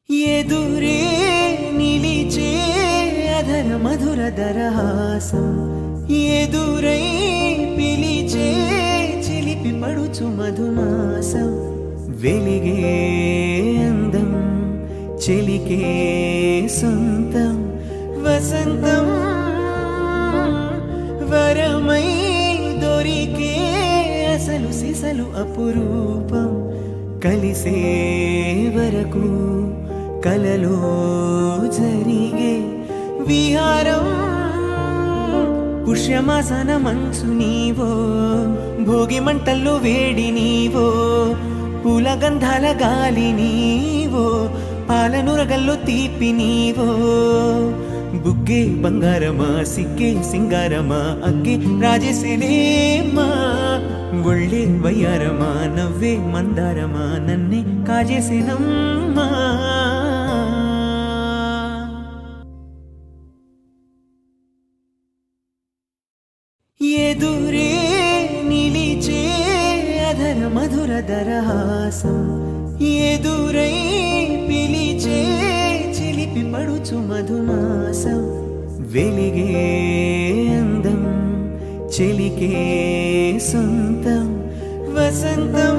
ఎదురే నిలిచే అధర మధుర దరహాసం ఎదురై పిలిచే చిలిపి పడుచు మధుమాసం వెలిగే అందం చెలికే సొంతం వసంతం వరమై దొరికే అసలు సిసలు అపురూపం కలిసే వరకు కలలో జరిగే విహారం పుష్యమాసన మంచు నీవో భోగి మంటల్లో వేడి నీవో పూల గంధాల గాలి నీవో పాలనురగల్లో తీపి నీవో బుగ్గే బంగారమా సిగ్గే సింగారమా అగ్గే రాజేసేనేమా ఒళ్ళే వయ్యారమా నవ్వే మందారమా నన్నే కాజేసేనమ్మా ఎదురే నిలిచే అధర మధుర దరహాసం ఎదురై పిలిచే చిలిపి పడుచు మధుమాసం వెలిగే అందం చెలికే సొంతం వసంతం